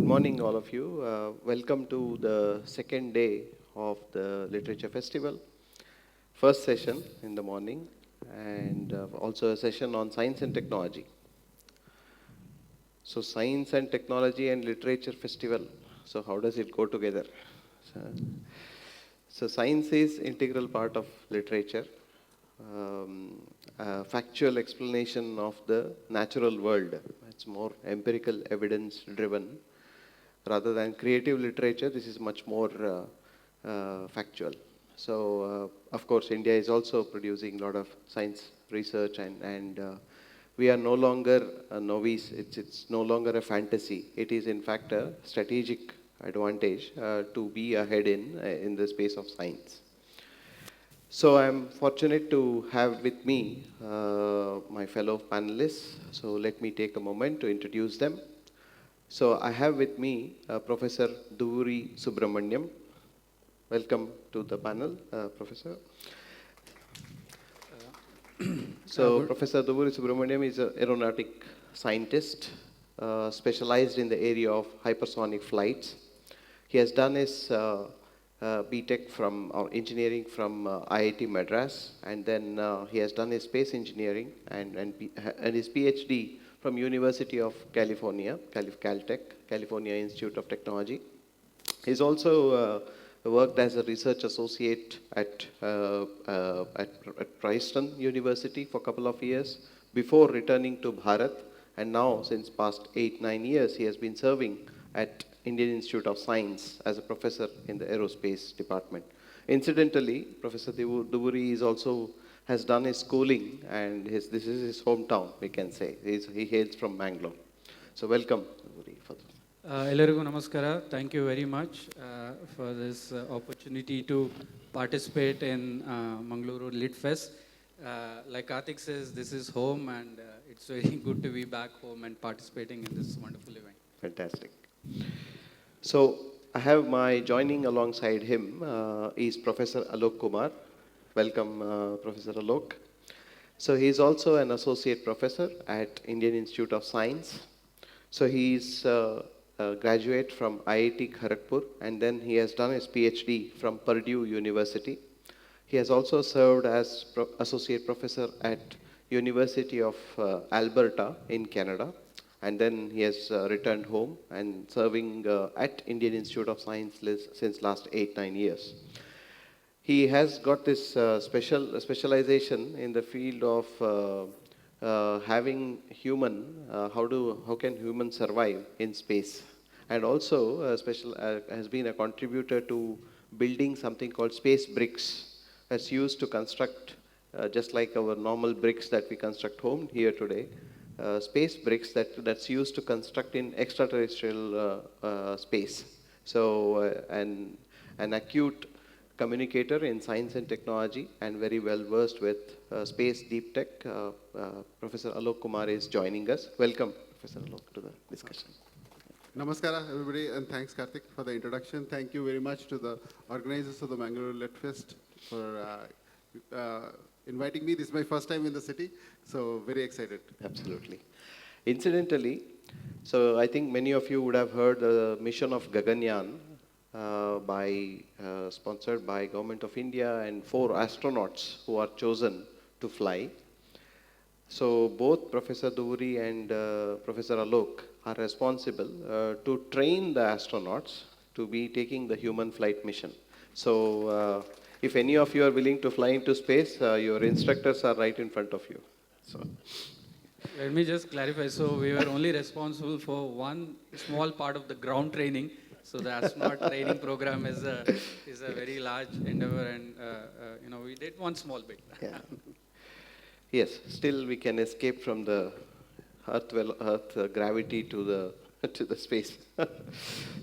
morning, all of you. Welcome to the second day of the Literature Festival. First session in the morning, and also a session on science and technology. So, science and technology and literature festival. So, how does it go together? So science is integral part of literature. Factual explanation of the natural world. It's more empirical, evidence-driven. Rather than creative literature, this is much more factual. So, of course, India is also producing a lot of science research, and we are no longer a novice. It's no longer a fantasy. It is, in fact, a strategic advantage to be ahead in the space of science. So I'm fortunate to have with me my fellow panelists. So let me take a moment to introduce them. So I have with me Professor Duvvuri Subrahmanyam. Welcome to the panel, Professor. So Professor Duvvuri Subramanyam is an aeronautic scientist specialized in the area of hypersonic flights. He has done his BTech or engineering from IIT Madras, and then he has done his space engineering and his PhD from University of California, Caltech, California Institute of Technology. He's also worked as a research associate at Princeton University for a couple of years before returning to Bharat, and now since past 8-9 years he has been serving at Indian Institute of Science as a professor in the aerospace department. Incidentally, Professor Duvvuri has done his schooling, and this is his hometown, we can say. He hails from Bangalore. So welcome, Duvvuri. Ellarigu namaskara. Thank you very much for this opportunity to participate in Mangaluru Lit Fest. Like Kartheek says, this is home, and it's very good to be back home and participating in this wonderful event. Fantastic. So I have joining alongside him is Professor Aloke Kumar. Welcome, Professor Aloke. So he is also an associate professor at Indian Institute of Science. So he is a graduate from IIT Kharagpur, and then he has done his PhD from Purdue University. He has also served as associate professor at University of Alberta in Canada. And then he has returned home and serving at Indian Institute of Science since last 8-9 years. He has got this specialization in the field of having how can humans survive in space, and also has been a contributor to building something called space bricks that's used to construct just like our normal bricks that we construct home here today. Space bricks that's used to construct in extraterrestrial space. So an acute communicator in science and technology and very well versed with space deep tech, Professor Aloke Kumar is joining us. Welcome, Professor Aloke, to the discussion. Namaskara, everybody, and thanks, Kartheek, for the introduction. Thank you very much to the organizers of the Mangalore Lit Fest for inviting me. This is my first time in the city, so very excited. Absolutely. Incidentally, so I think many of you would have heard the mission of Gaganyaan sponsored by Government of India, and 4 astronauts who are chosen to fly. So both Professor Duvvuri and Professor Aloke are responsible to train the astronauts to be taking the human flight mission. So if any of you are willing to fly into space, your instructors are right in front of you. So Let me just clarify. So we were only responsible for one small part of the ground training. So the astronaut training program is a very large endeavor, and we did one small bit. Yeah. Yes, still we can escape from the Earth gravity to the space.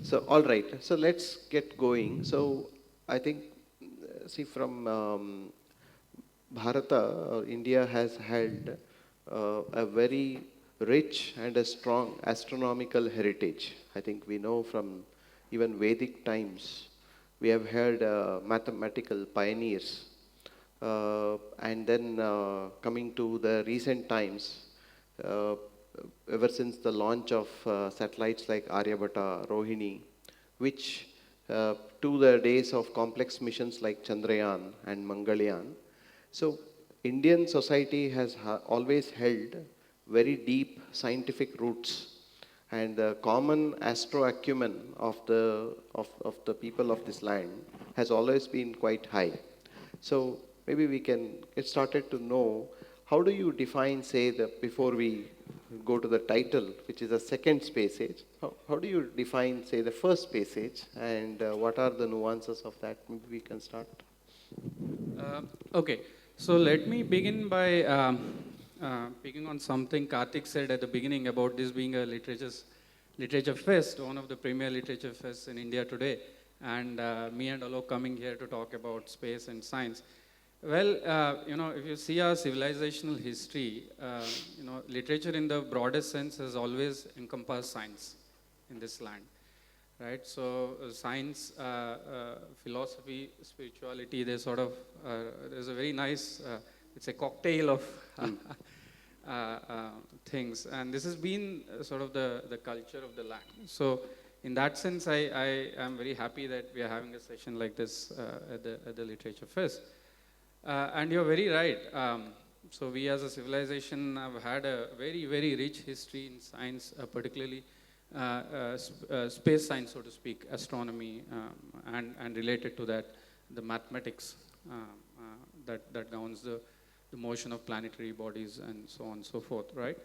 So all right. So let's get going. So I think, from Bharata, India has had a very rich and a strong astronomical heritage. I think we know from even Vedic times, we have had mathematical pioneers. And then coming to the recent times, ever since the launch of satellites like Aryabhata, Rohini, which to the days of complex missions like Chandrayaan and Mangalyaan. So Indian society has always held very deep scientific roots, and the common astro acumen of the people of this land has always been quite high. So maybe we can get started to know, how do you define, say, before we go to the title, which is a second space age, how do you define, say, the first space age, and what are the nuances of that? Maybe we can start. Okay, so let me begin by picking on something Kartheek said at the beginning about this being a literature fest, one of the premier literature fests in India today, and me and Aloke coming here to talk about space and science. Well, if you see our civilizational history, literature in the broadest sense has always encompassed science in this land, right? So science, philosophy, spirituality, there's a very nice, it's a cocktail of things, and this has been sort of the culture of the land. So in that sense, I am very happy that we are having a session like this at the Literature Fest. And you're very right. So we as a civilization have had a very, very rich history in science, particularly space science, so to speak, astronomy, and related to that, the mathematics that governs the motion of planetary bodies and so on and so forth, right?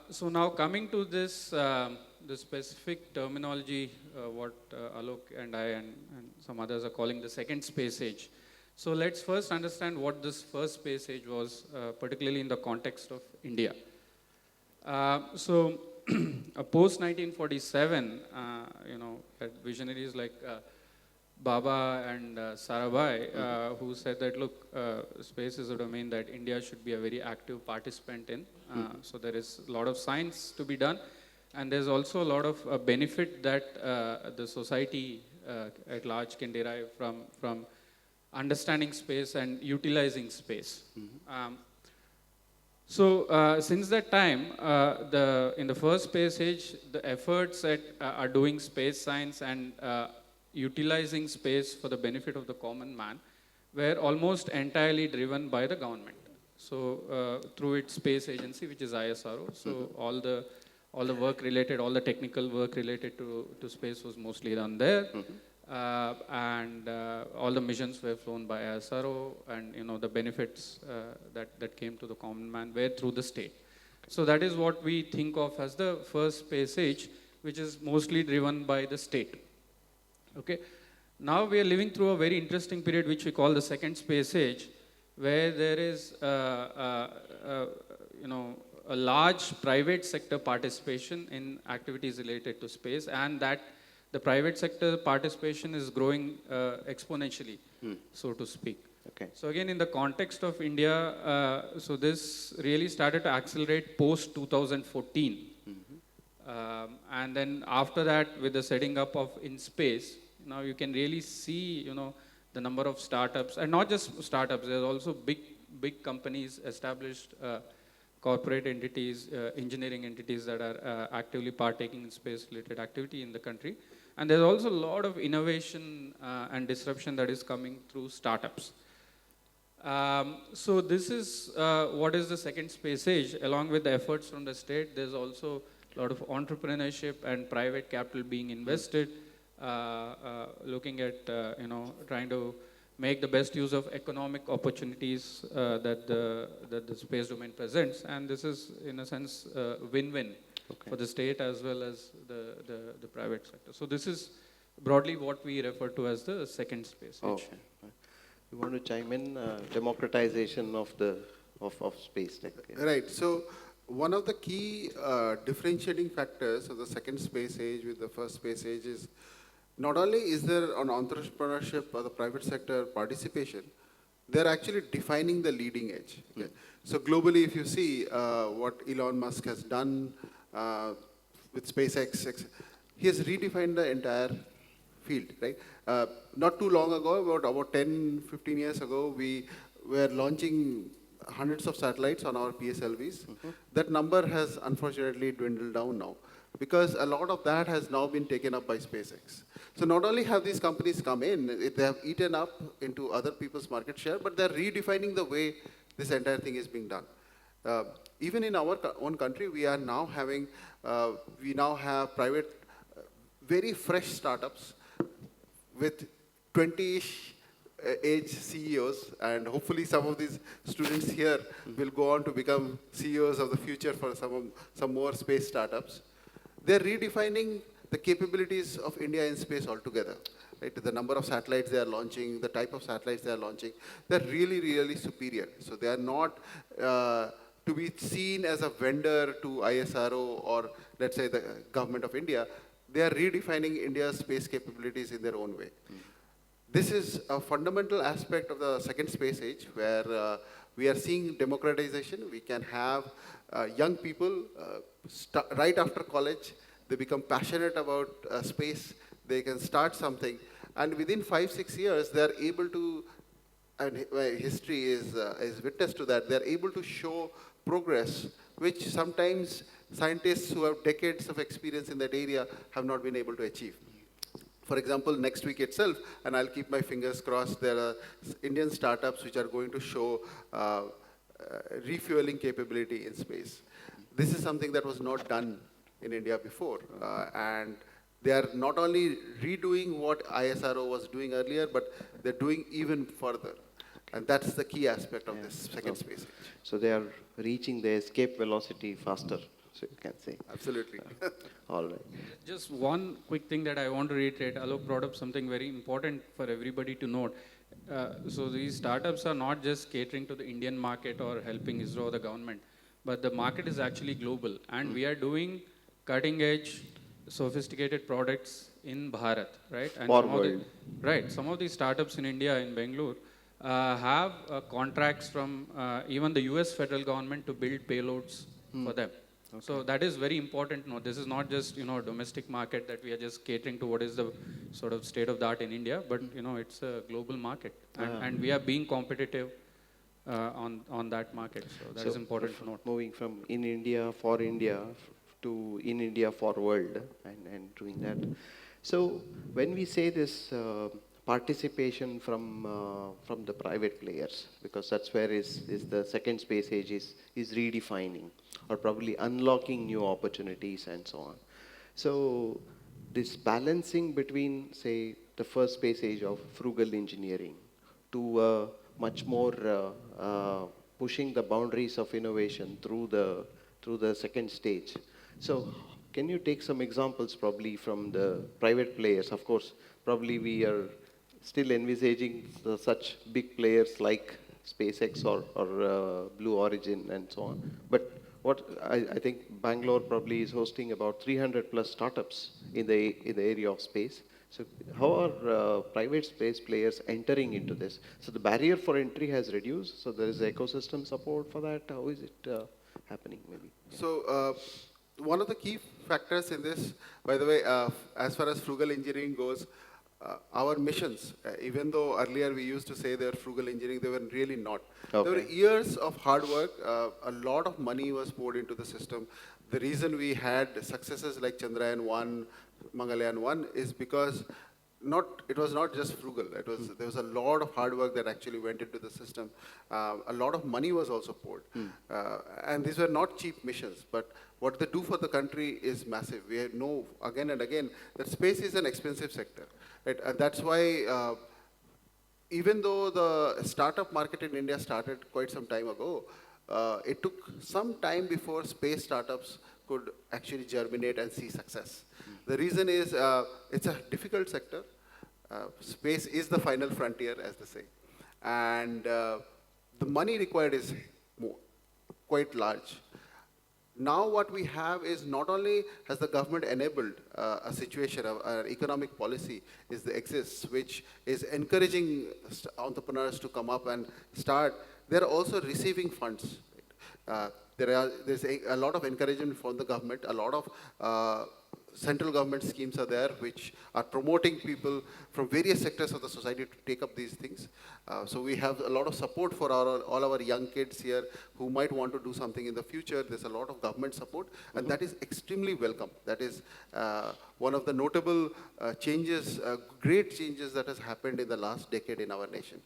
So now coming to this, the specific terminology, what Aloke and I and some others are calling the second space age. So let's first understand what this first space age was, particularly in the context of India. So post 1947, visionaries like Baba and Sarabhai, who said that, look, space is a domain that India should be a very active participant in. So there is a lot of science to be done, and there's also a lot of benefit that the society at large can derive from understanding space and utilizing space. So since that time, in the first space age, the efforts at are doing space science and utilizing space for the benefit of the common man were almost entirely driven by the government. So through its space agency, which is ISRO, so all the work related, all the technical work related to space was mostly done there. And all the missions were flown by ISRO, and the benefits that came to the common man were through the state. So that is what we think of as the first space age, which is mostly driven by the state. Okay. Now we are living through a very interesting period, which we call the second space age, where there is a large private sector participation in activities related to space, and that the private sector participation is growing exponentially, so to speak. Okay. So again, in the context of India, so this really started to accelerate post 2014. And then after that, with the setting up of InSpace, now you can really see, the number of startups, and not just startups, there's also big companies, established corporate entities, engineering entities that are actively partaking in space-related activity in the country. And there's also a lot of innovation and disruption that is coming through startups. So this is what is the second space age. Along with the efforts from the state, there's also a lot of entrepreneurship and private capital being invested, looking at trying to make the best use of economic opportunities that the space domain presents. And this is, in a sense, win-win for the state as well as the private sector. So this is broadly what we refer to as the second space age. Okay. You want to chime in? Democratization of space tech. Yeah. Right. So one of the key differentiating factors of the second space age with the first space age is not only is there an entrepreneurship or the private sector participation, they're actually defining the leading edge. Okay? So globally, if you see what Elon Musk has done with SpaceX, he has redefined the entire field, right? Not too long ago, about 10, 15 years ago, we were launching hundreds of satellites on our PSLVs. That number has unfortunately dwindled down now because a lot of that has now been taken up by SpaceX. So not only have these companies come in, they have eaten up into other people's market share, but they're redefining the way this entire thing is being done. Even in our own country, we now have private, very fresh startups with 20-ish age CEOs, and hopefully some of these students here will go on to become CEOs of the future for some more space startups. They're redefining the capabilities of India in space altogether. Right? The number of satellites they are launching, the type of satellites they are launching, they're really, really superior. So they are not to be seen as a vendor to ISRO or, let's say, the government of India. They are redefining India's space capabilities in their own way. This is a fundamental aspect of the second space age where we are seeing democratization. We can have young people right after college, they become passionate about space, they can start something, and within 5-6 years, they are able to, and history is witness to that, they are able to show progress, which sometimes scientists who have decades of experience in that area have not been able to achieve. For example, next week itself, and I'll keep my fingers crossed, there are Indian startups which are going to show refueling capability in space. This is something that was not done in India before. And they are not only redoing what ISRO was doing earlier, but they're doing even further. And that's the key aspect of this second space age. So they are reaching the escape velocity faster, so you can say. Absolutely. All right. Just one quick thing that I want to reiterate. Alok brought up something very important for everybody to note. So these startups are not just catering to the Indian market or helping ISRO or the government, but the market is actually global. And we are doing cutting edge, sophisticated products in Bharat, right? And some of these startups in India, in Bangalore, have contracts from even the US federal government to build payloads for them. Okay. So that is very important. No, this is not just a domestic market that we are just catering to what is the sort of state of the art in India, but it's a global market, and we are being competitive on that market. So that is important to note. Moving from in India for India to in India for world, and doing that. So when we say this participation from the private players, because that's where is the second space age is redefining or probably unlocking new opportunities and so on. So this balancing between, say, the first space age of frugal engineering to much more pushing the boundaries of innovation through the second stage. So can you take some examples probably from the private players? Of course, probably we are still envisaging such big players like SpaceX or Blue Origin and so on. But what I think Bangalore probably is hosting about 300 plus startups in the area of space. So how are private space players entering into this? So the barrier for entry has reduced. So there is ecosystem support for that. How is it happening maybe? So one of the key factors in this, by the way, as far as frugal engineering goes, our missions, even though earlier we used to say they were frugal engineering, they were really not. Okay. There were years of hard work. A lot of money was poured into the system. The reason we had successes like Chandrayaan 1, Mangalyaan 1 is because it was not just frugal. There was a lot of hard work that actually went into the system. A lot of money was also poured. And these were not cheap missions, but what they do for the country is massive. We know again and again that space is an expensive sector. Right? And that's why even though the startup market in India started quite some time ago, it took some time before space startups could actually germinate and see success. The reason is it's a difficult sector. Space is the final frontier, as they say. And the money required is quite large. Now what we have is not only has the government enabled a situation, an economic policy exists, which is encouraging entrepreneurs to come up and start, they're also receiving funds. There's a lot of encouragement from the government, a lot of central government schemes are there which are promoting people from various sectors of the society to take up these things. So we have a lot of support for all our young kids here who might want to do something in the future. There's a lot of government support, and that is extremely welcome. That is one of the notable changes, great changes that has happened in the last decade in our nation.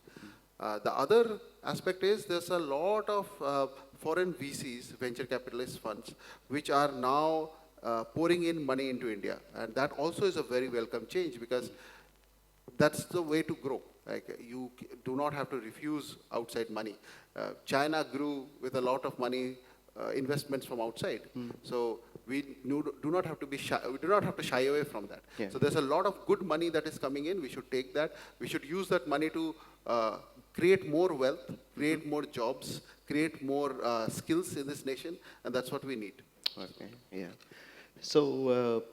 The other aspect is there's a lot of foreign VCs, venture capitalist funds, which are now pouring in money into India. And that also is a very welcome change, because that's the way to grow. Like, you do not have to refuse outside money. China grew with a lot of money, investments from outside. So we do not have to be shy, we do not have to shy away from that. Yeah. So there's a lot of good money that is coming in. We should take that. We should use that money to create more wealth, create more jobs, create more skills in this nation, and that's what we need. Okay, yeah. So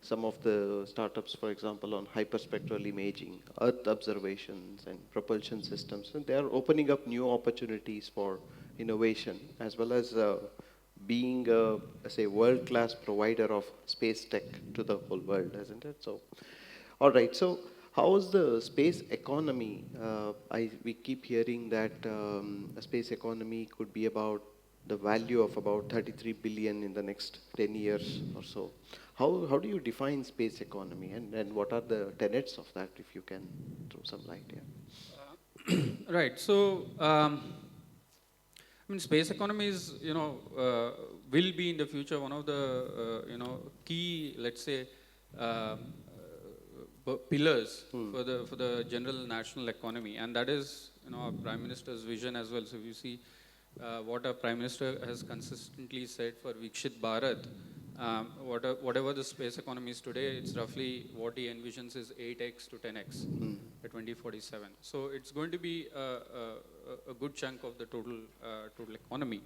some of the startups, for example, on hyperspectral imaging, Earth observations, and propulsion systems, and they are opening up new opportunities for innovation, as well as being say, world-class provider of space tech to the whole world, isn't it? So, all right. So, how is the space economy? We keep hearing that a space economy could be about the value of about 33 billion in the next 10 years or so. How do you define space economy, and what are the tenets of that, if you can throw some light here? Right. So, I mean, space economy is, will be in the future one of the, key, let's say, pillars for the general national economy, and that is, our Prime Minister's vision as well. So, if you see what our Prime Minister has consistently said for Vikshit Bharat, whatever the space economy is today, it's roughly what he envisions is 8x to 10x by 2047. So it's going to be a good chunk of the total economy.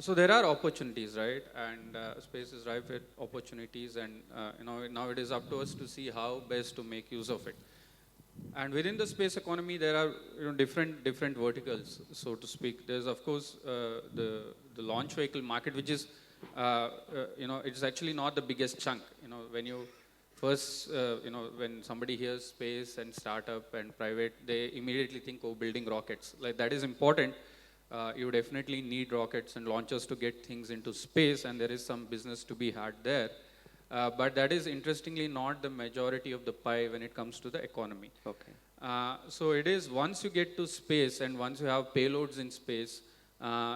So there are opportunities, right? And space is rife with opportunities, and now it is up to us to see how best to make use of it. And within the space economy, there are different verticals, so to speak. There's of course the launch vehicle market, which is it's actually not the biggest chunk. When you first when somebody hears space and startup and private, they immediately think, oh, building rockets. Like, that is important. You definitely need rockets and launchers to get things into space, and there is some business to be had there. But that is interestingly not the majority of the pie when it comes to the economy. Okay. So it is, once you get to space and once you have payloads in space,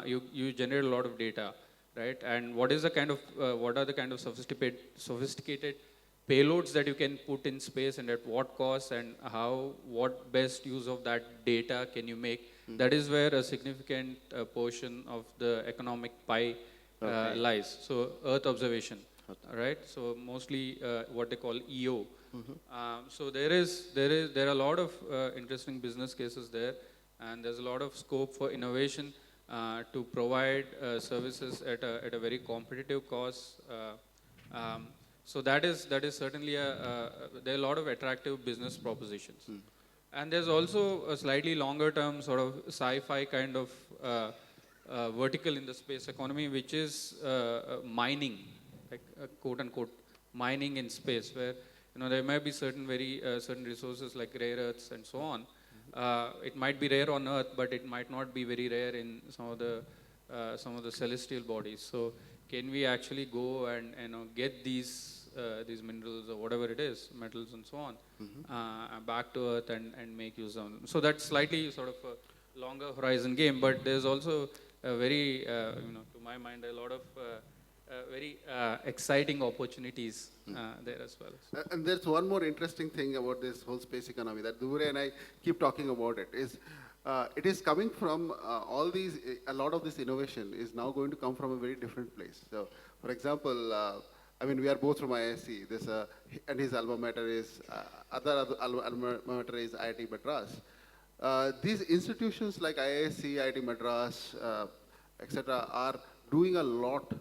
you generate a lot of data, right? And what are the kind of sophisticated payloads that you can put in space, and at what cost, and what best use of that data can you make? That is where a significant portion of the economic pie lies. So Earth observation. Right, so mostly what they call EO. So there are a lot of interesting business cases there, and there's a lot of scope for innovation to provide services at a very competitive cost. So that is certainly there are a lot of attractive business propositions, and there's also a slightly longer term sort of sci-fi kind of vertical in the space economy, which is mining. Like quote unquote mining in space, where there might be certain resources like rare earths and so on. It might be rare on Earth, but it might not be very rare in some of the celestial bodies. So can we actually go and get these minerals or whatever it is, metals and so on, back to Earth and make use of them? So that's slightly sort of a longer horizon game, but there's also a very to my mind, a lot of very exciting opportunities there as well. And there's one more interesting thing about this whole space economy that Duvvuri and I keep talking about. It is coming from a lot of this innovation is now going to come from a very different place. So, for example, we are both from IISc. And his alma mater is, other alma mater is IIT Madras. These institutions like IISc, IIT Madras, etc., are doing a lot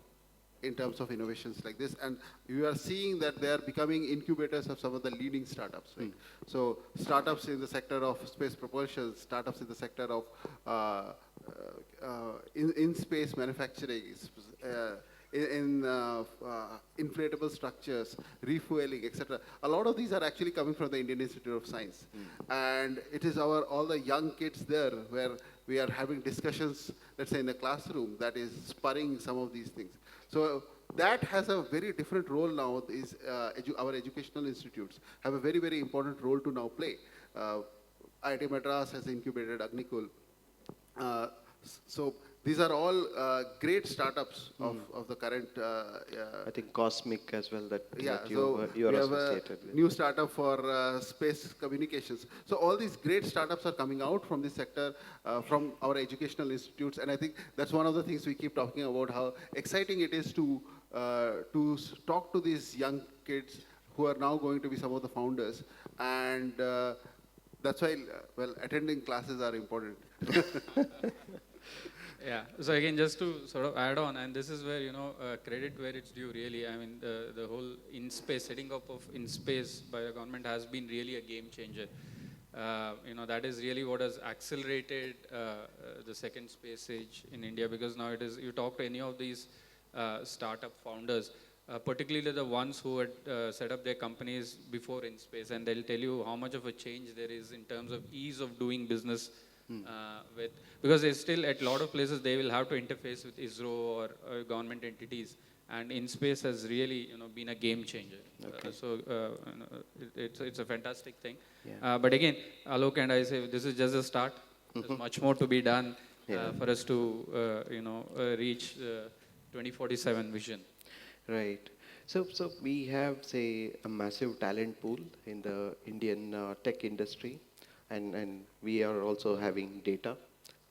in terms of innovations like this, and you are seeing that they are becoming incubators of some of the leading startups, right? So startups in the sector of space propulsion, startups in the sector of in-space manufacturing, inflatable structures, refueling, etc. A lot of these are actually coming from the Indian Institute of Science. And it is all the young kids there where we are having discussions, let's say in the classroom, that is spurring some of these things. So that has a very different role now. Our educational institutes have a very, very important role to now play. IIT Madras has incubated Agnikul. So these are all great startups of the current. I think Cosmic as well that, Yeah, that so you are we have associated a with. new startup for space communications. So all these great startups are coming out from this sector, from our educational institutes, and I think that's one of the things we keep talking about, how exciting it is to talk to these young kids who are now going to be some of the founders, and that's why, well, attending classes are important. Yeah. So again, just to sort of add on, and this is where, credit where it's due really. I mean, the whole in-space, setting up of in-space by the government has been really a game changer. That is really what has accelerated the second space age in India, because now it is, you talk to any of these startup founders, particularly the ones who had set up their companies before in space, and they'll tell you how much of a change there is in terms of ease of doing business with, because there's still at a lot of places they will have to interface with ISRO or government entities, and in space has really been a game changer. Okay. It's a fantastic thing. Yeah. But again, Alok and I say this is just a start. There's much more to be done for us to reach the 2047 vision. Right. So we have, say, a massive talent pool in the Indian tech industry, and we are also having data.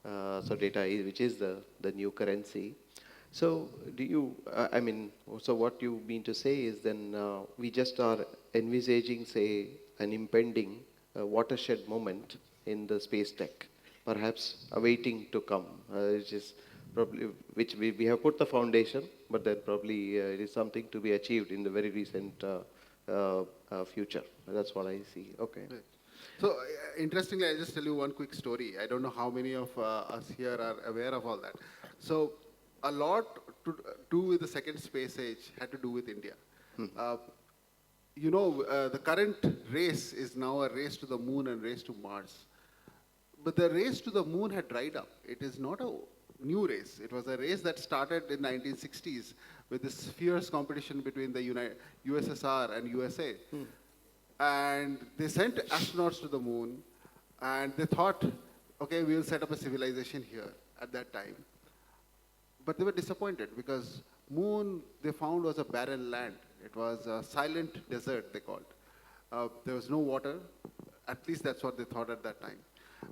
So data is, which is the new currency. So do you, so what you mean to say is then we just are envisaging, say, an impending watershed moment in the space tech, perhaps awaiting to come, which is probably, which we have put the foundation, but then probably it is something to be achieved in the very recent future. That's what I see. Okay. Right. So interestingly, I'll just tell you one quick story. I don't know how many of us here are aware of all that. So a lot to do with the second space age had to do with India. The current race is now a race to the moon and race to Mars. But the race to the moon had dried up. It is not a new race. It was a race that started in 1960s with this fierce competition between the USSR and USA. And they sent astronauts to the moon, and they thought, okay, we will set up a civilization here at that time. But they were disappointed because moon, they found, was a barren land. It was a silent desert, they called. There was no water. At least that's what they thought at that time.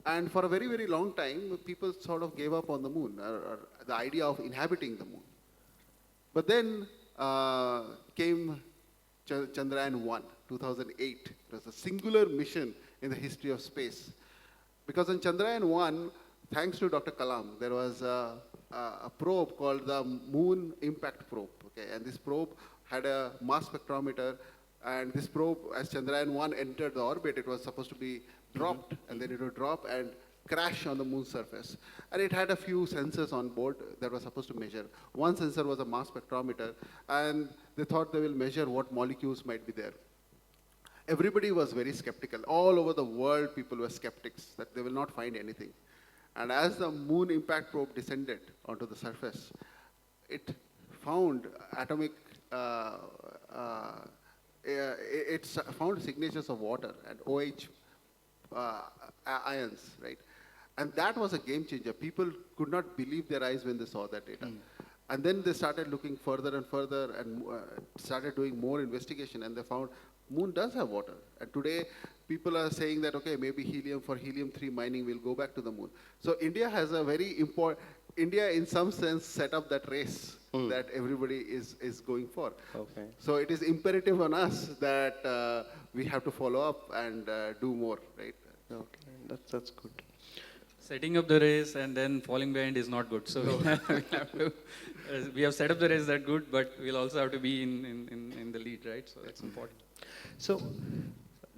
And for a very, very long time, people sort of gave up on the moon, or the idea of inhabiting the moon. But then came Chandrayaan-1, 2008. It was a singular mission in the history of space. Because on Chandrayaan-1, thanks to Dr. Kalam, there was a probe called the Moon Impact Probe. Okay? And this probe had a mass spectrometer. And this probe, as Chandrayaan-1 entered the orbit, it was supposed to be dropped, and then it would drop and crash on the moon's surface. And it had a few sensors on board that were supposed to measure. One sensor was a mass spectrometer, and they thought they will measure what molecules might be there. Everybody was very skeptical. All over the world, people were skeptics that they will not find anything. And as the Moon Impact Probe descended onto the surface, it found atomic, it found signatures of water and OH ions, right? And that was a game changer. People could not believe their eyes when they saw that data. And then they started looking further and further and started doing more investigation, and they found moon does have water. And today, people are saying that, okay, maybe helium-3 mining will go back to the moon. So India has a very important, India in some sense set up that race that everybody is going for. Okay. So it is imperative on us that we have to follow up and do more, right? Okay, that's good. Setting up the race and then falling behind is not good. So we have set up the race that good, but we'll also have to be in the lead, right? So that's important. So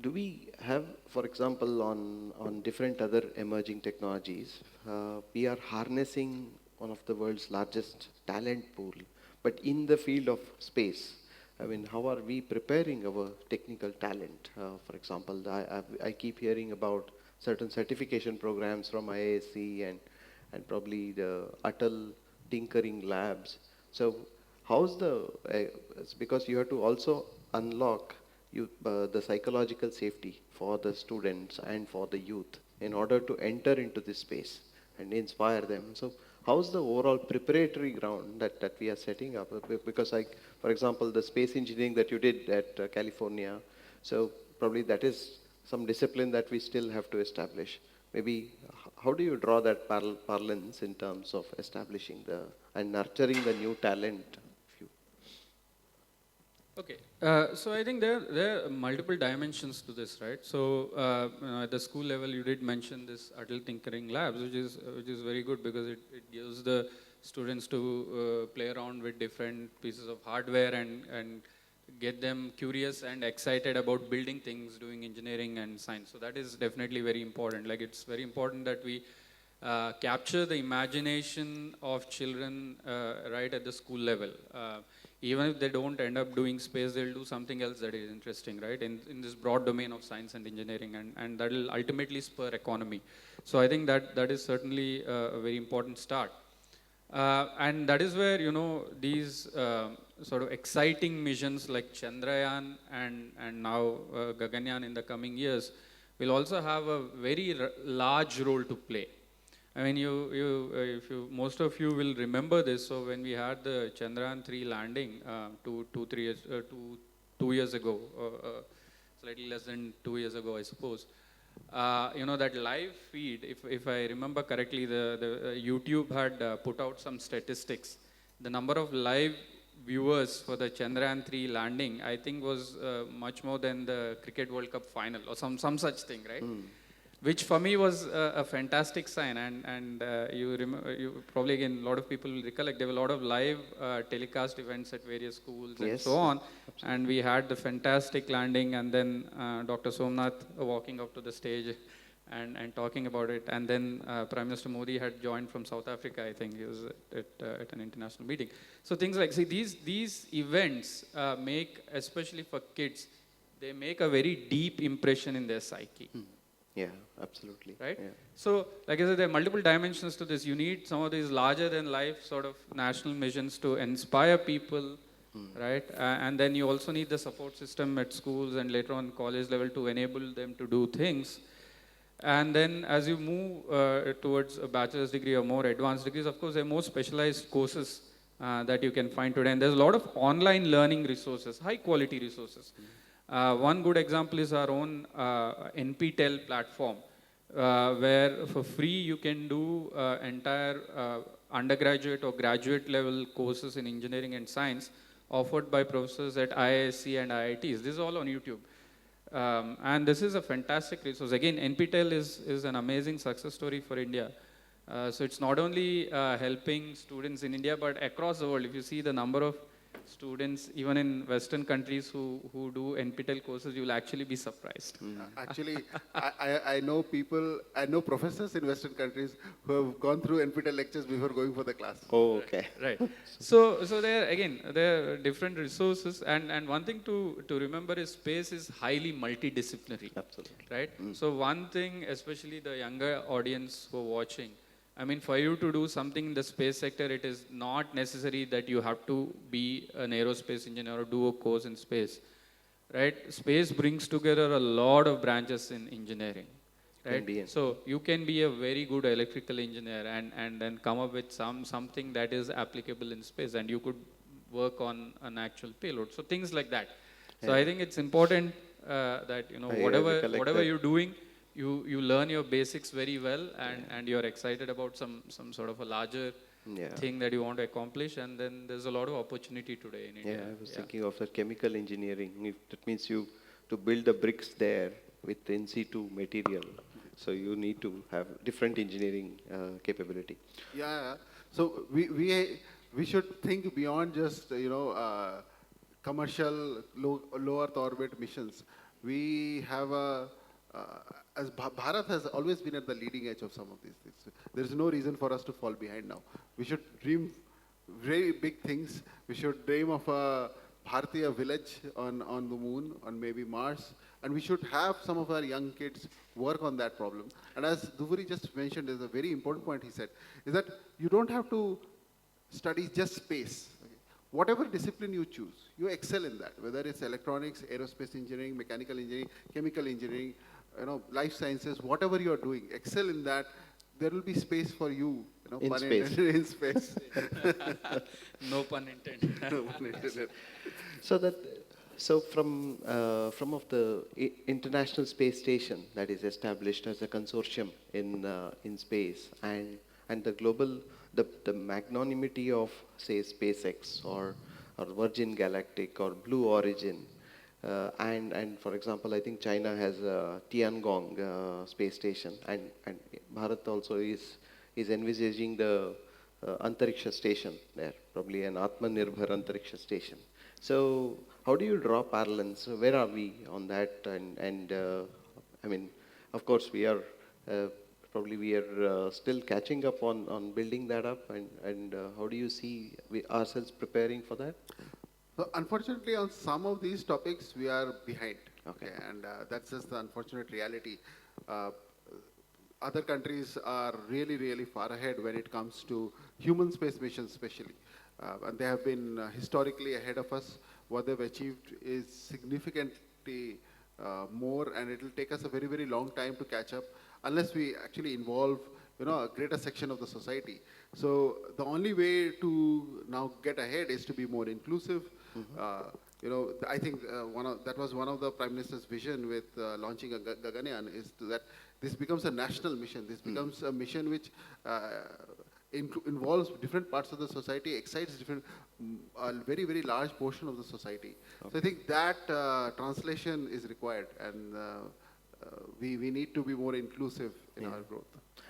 do we have, for example, on different other emerging technologies, we are harnessing one of the world's largest talent pool, But in the field of space, I mean, how are we preparing our technical talent? For example, I keep hearing about certain certification programs from IISc and probably the Atal tinkering labs. So how's it's because you have to also unlock the psychological safety for the students and for the youth in order to enter into this space and inspire them. So how's the overall preparatory ground that we are setting up? Because like, for example, the space engineering that you did at California, so probably that is some discipline that we still have to establish. Maybe how do you draw that parlance in terms of establishing and nurturing the new talent? If you- Okay, so I think there are multiple dimensions to this, right? So at the school level, you did mention this adult tinkering labs, which is very good because it gives the students to play around with different pieces of hardware and get them curious and excited about building things, doing engineering and science. So that is definitely very important. Like it's very important that we capture the imagination of children right at the school level. Even if they don't end up doing space, they'll do something else that is interesting, right? In this broad domain of science and engineering, and that will ultimately spur economy. So I think that is certainly a very important start. And that is where, you know, these sort of exciting missions like Chandrayaan and now Gaganyaan in the coming years will also have a very large role to play. I mean, if you, most of you will remember this. So when we had the Chandrayaan-3 landing 2 years ago, slightly less than 2 years ago, I suppose. You know, that live feed, if I remember correctly, the YouTube had put out some statistics. The number of live viewers for the Chandrayaan-3 landing, I think, was much more than the Cricket World Cup final or some such thing, right? Which for me was a fantastic sign. And you remember, you probably again, a lot of people will recollect, there were a lot of live telecast events at various schools and Yes, so on. absolutely. And we had the fantastic landing, and then Dr. Somnath walking up to the stage and talking about it. And then Prime Minister Modi had joined from South Africa, I think. He was at an international meeting. So things like, see, these events make, especially for kids, they make a very deep impression in their psyche. Yeah, absolutely. Right? Yeah. So, like I said, there are multiple dimensions to this. You need some of these larger than life sort of national missions to inspire people, right? And then you also need the support system at schools and later on college level to enable them to do things. And then as you move towards a bachelor's degree or more advanced degrees, of course, there are more specialized courses that you can find today. And there's a lot of online learning resources, high quality resources. One good example is our own NPTEL platform, where for free you can do entire undergraduate or graduate level courses in engineering and science offered by professors at IISc and IITs. This is all on YouTube. And this is a fantastic resource. Again, NPTEL is an amazing success story for India. So it's not only helping students in India, but across the world. If you see the number of students, even in Western countries who do NPTEL courses, you will actually be surprised. Actually, I know people, I know professors in Western countries who have gone through NPTEL lectures before going for the class. Oh, okay. Right. So there again, there are different resources, and one thing to remember is space is highly multidisciplinary. Absolutely. Right. So one thing, especially the younger audience who are watching, I mean, for you to do something in the space sector, it is not necessary that you have to be an aerospace engineer or do a course in space, right? Space brings together a lot of branches in engineering, right? So you can be a very good electrical engineer and then come up with something that is applicable in space, and you could work on an actual payload. So things like that. So I think it's important that, you know, whatever you're doing, you learn your basics very well, and you're excited about some sort of a larger thing that you want to accomplish, and then there's a lot of opportunity today in India. Yeah, I was thinking of the chemical engineering. If that means you to build the bricks there with in situ material, so you need to have different engineering capability. Yeah. So we should think beyond just commercial low Earth orbit missions. We have as Bharat has always been at the leading edge of some of these things. There is no reason for us to fall behind now. We should dream very big things. We should dream of a Bharatiya village on the moon, on maybe Mars, and we should have some of our young kids work on that problem. And as Duvvuri just mentioned, is a very important point he said, is that you don't have to study just space. Okay? Whatever discipline you choose, you excel in that, whether it's electronics, aerospace engineering, mechanical engineering, chemical engineering, life sciences, whatever you're doing, excel in that. There will be space for you, In pun space. intended, in space. No pun intended. No pun intended. So that, so from of the International Space Station that is established as a consortium in space, and the global, the magnanimity of, say, SpaceX or Virgin Galactic or Blue Origin, and for example, I think China has a Tiangong space station, and Bharat also is envisaging the Antariksha station there, probably an Atmanirbhar Antariksha station. So how do you draw parallels? Where are we on that? And I mean, of course, we are probably we are still catching up on building that up, and how do you see ourselves preparing for that? So unfortunately, on some of these topics, we are behind. Okay. And that's just the unfortunate reality. Uh, Other countries are really, really far ahead when it comes to human space missions, especially. And they have been historically ahead of us. What they've achieved is significantly more, and it will take us a very, very long time to catch up unless we actually involve, a greater section of the society. So the only way to now get ahead is to be more inclusive. I think that was one of the Prime Minister's vision with launching a Gaganyaan, is that this becomes a national mission. This becomes a mission which involves different parts of the society, excites a very, very large portion of the society. Okay. So I think that translation is required, and we need to be more inclusive in our growth.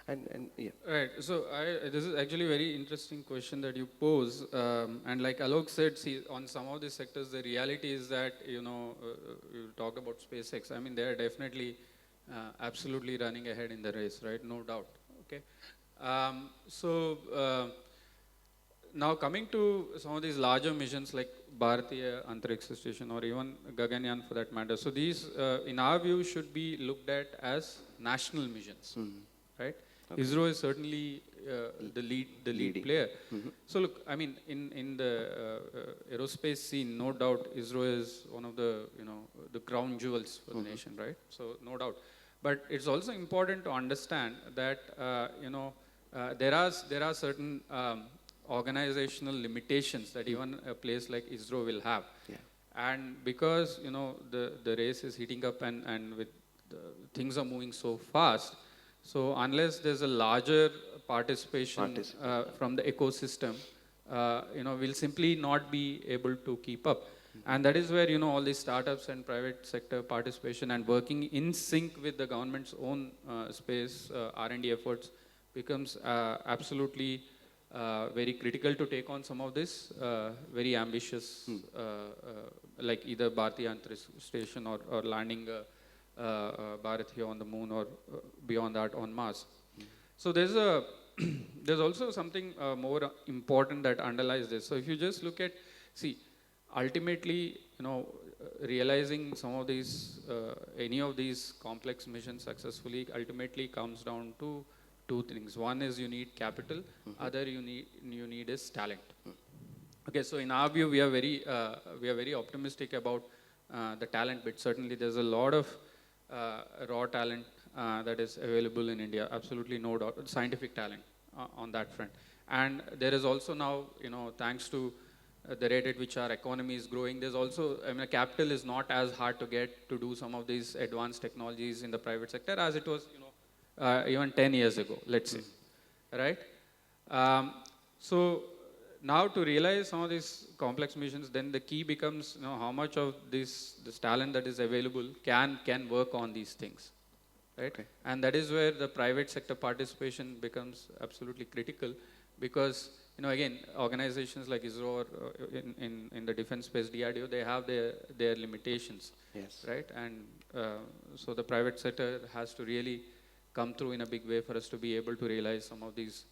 And yeah. Right. So this is actually a very interesting question that you pose. And like Alok said, see, on some of these sectors, the reality is that, you talk about SpaceX. I mean, they are definitely absolutely running ahead in the race, right? No doubt. Okay. Now coming to some of these larger missions like Bharatiya Antariksha Station or even Gaganyaan for that matter. So these, in our view, should be looked at as national missions, right? Okay. ISRO is certainly the lead player. So look, I mean, in the aerospace scene, no doubt, ISRO is one of the the crown jewels for the nation, right? So no doubt, but it's also important to understand that there are certain organizational limitations that even a place like ISRO will have, and because the race is heating up and with things are moving so fast. So unless there's a larger participation from the ecosystem, we'll simply not be able to keep up. And that is where, all these startups and private sector participation and working in sync with the government's own space R&D efforts becomes absolutely very critical to take on some of this very ambitious, like either Bharatiya Antariksha Station or landing Bharat here on the moon or beyond that on Mars. So there's also something more important that underlies this. So if you just look at, ultimately, realizing some of these, any of these complex missions successfully ultimately comes down to two things. One is you need capital, other you need is talent. Okay, so in our view, we are very optimistic about the talent bit. Certainly, there's a lot of raw talent that is available in India, absolutely no doubt, scientific talent on that front. And there is also now, thanks to the rate at which our economy is growing, there's also, capital is not as hard to get to do some of these advanced technologies in the private sector as it was, even 10 years ago, let's say, right? So now to realize some of these complex missions, then the key becomes, how much of this talent that is available can work on these things, right? Okay. And that is where the private sector participation becomes absolutely critical, because again, organizations like ISRO or in the defense space, DRDO, they have their limitations, Yes. right? And so the private sector has to really come through in a big way for us to be able to realize some of these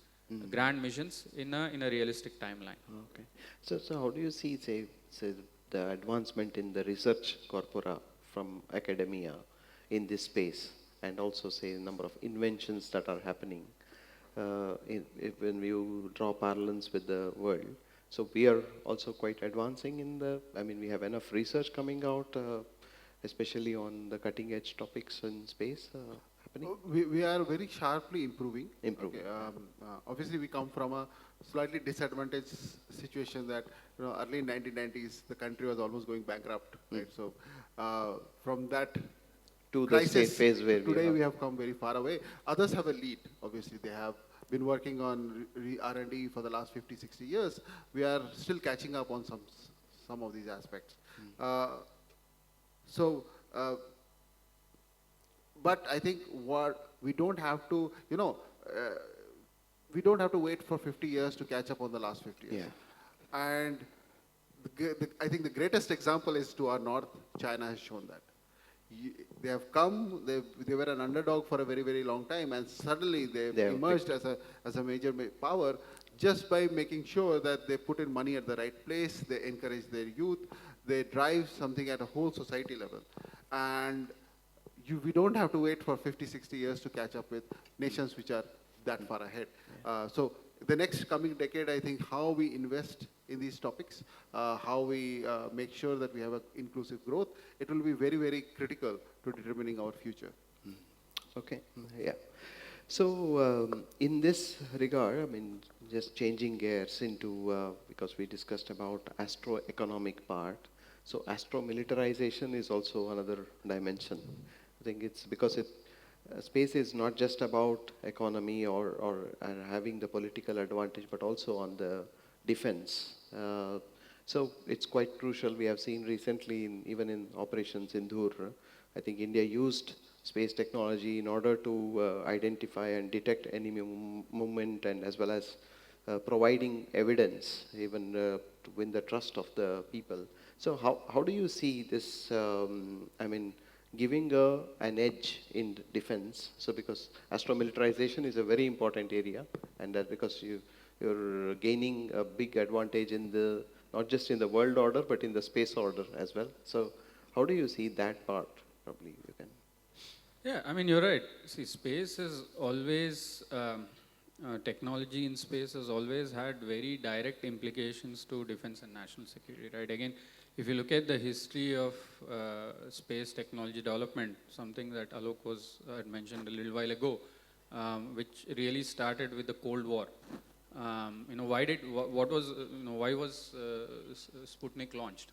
grand missions in a realistic timeline. Okay. So how do you see, say the advancement in the research corpora from academia in this space, and also say number of inventions that are happening when you draw parallels with the world? So we are also quite advancing in the, I mean, we have enough research coming out, especially on the cutting edge topics in space happening? We are very sharply improving. Improving. Okay, obviously, we come from a slightly disadvantaged situation that, early 1990s, the country was almost going bankrupt, right? So from that To the crisis, state phase where today we we have come very far away. Others have a lead. Obviously, they have been working on R&D for the last 50, 60 years. We are still catching up on some of these aspects. So, but I think what we don't have to, we don't have to wait for 50 years to catch up on the last 50 years. Yeah. And I think the greatest example is to our north. China has shown that. They have come, they were an underdog for a very, very long time, and suddenly they emerged as a major power just by making sure that they put in money at the right place, they encourage their youth, they drive something at a whole society level. And we don't have to wait for 50, 60 years to catch up with nations which are that far ahead. So the next coming decade, I think how we invest in these topics, how we make sure that we have an inclusive growth, it will be very, very critical to determining our future. Okay, yeah. So in this regard, I mean, just changing gears into, because we discussed about astro-economic part, so astro-militarization is also another dimension. I think it's because space is not just about economy or having the political advantage, but also on the defense. So it's quite crucial. We have seen recently, even in Operation Sindhur, I think India used space technology in order to identify and detect enemy movement, and as well as providing evidence, even to win the trust of the people. So how do you see this, I mean, giving an edge in defense? So because astro-militarization is a very important area, and that because you're gaining a big advantage in the, not just in the world order, but in the space order as well. So how do you see that part? Probably you can. Yeah, I mean, you're right. See, space is always, technology in space has always had very direct implications to defense and national security, right? Again, if you look at the history of space technology development, something that Aloke had mentioned a little while ago, which really started with the Cold War. Why was Sputnik launched,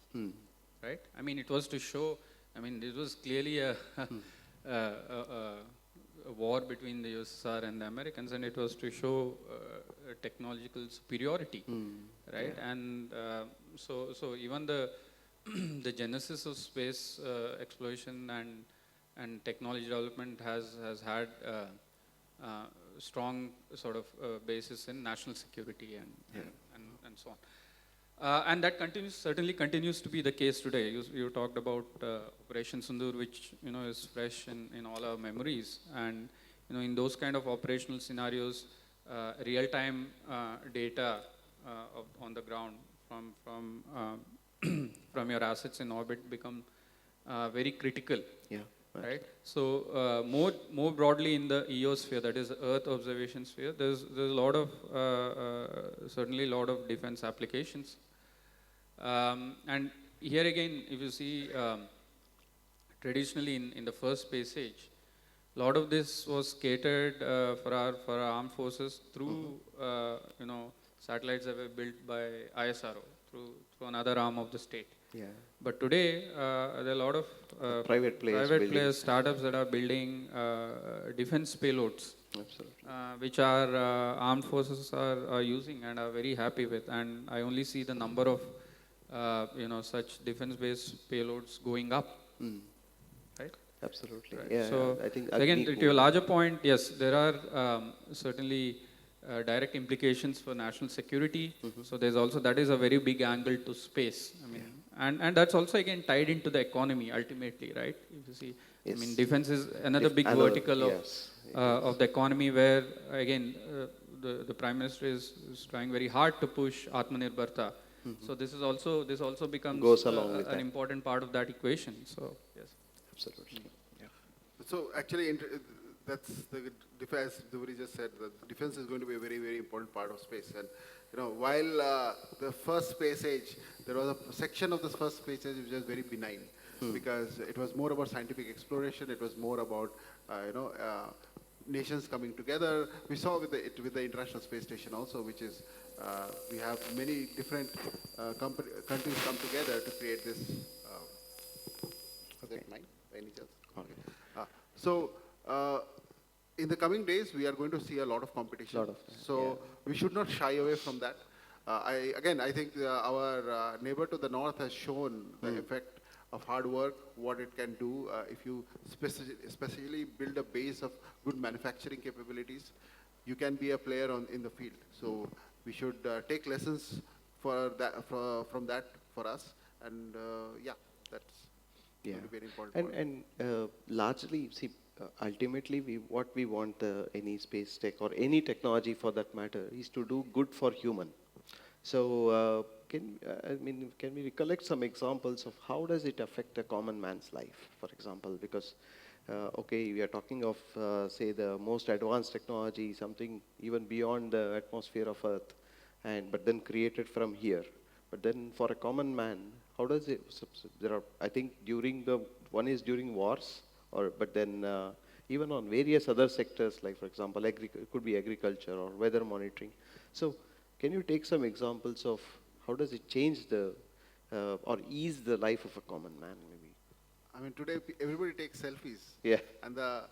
right? I mean, it was to show, I mean, this was clearly a war between the USSR and the Americans, and it was to show technological superiority, right? Yeah. And so even the the genesis of space exploration and technology development has had strong sort of basis in national security and so on. And that certainly continues to be the case today. You talked about Operation Sindoor, which is fresh in all our memories, and in those kind of operational scenarios, real-time data on the ground from from your assets in orbit become very critical. Yeah. Right. So more broadly in the EOsphere, that is Earth observation sphere, there's a lot of certainly a lot of defense applications. And here again, if you see, traditionally in the first space age, a lot of this was catered for our armed forces through satellites that were built by ISRO through another arm of the state. Yeah. But today, there are a lot of private players, startups that are building defense payloads, which our armed forces are using and are very happy with. And I only see the number of such defense-based payloads going up. Right? Absolutely. Right. Yeah. So I think again, to your larger point, yes, there are certainly direct implications for national security. So there's also, that is a very big angle to space. I mean, and that's also again tied into the economy ultimately, right? If you see, yes. I mean, defense is another big vertical of the economy, where again the Prime Minister is trying very hard to push Atmanirbharta. So this also becomes Goes along with an that. important part of that equation. So yes. Absolutely. Yeah. So actually, that's the defense. Duvvuri just said that defense is going to be a very, very important part of space. And while the first space age, there was a section of the first space age which was very benign because it was more about scientific exploration. It was more about nations coming together. We saw with the International Space Station also, which is we have many different countries come together to create this. Is that mine by any chance? Okay. So, in the coming days, we are going to see a lot of competition. So, we should not shy away from that. I think our neighbor to the north has shown the effect of hard work, what it can do if you especially build a base of good manufacturing capabilities. You can be a player in the field. So, we should take lessons from that for us. And that's going to be an important part. And largely, see, ultimately, what we want any space tech or any technology for that matter is to do good for human. So, can we recollect some examples of how does it affect a common man's life, for example? Because, we are talking of, say, the most advanced technology, something even beyond the atmosphere of Earth, but then created from here. But then for a common man, how does it, there are, I think one is during wars, but then even on various other sectors, like for example, it could be agriculture or weather monitoring. So can you take some examples of how does it change or ease the life of a common man maybe? I mean, today everybody takes selfies. Yeah. And the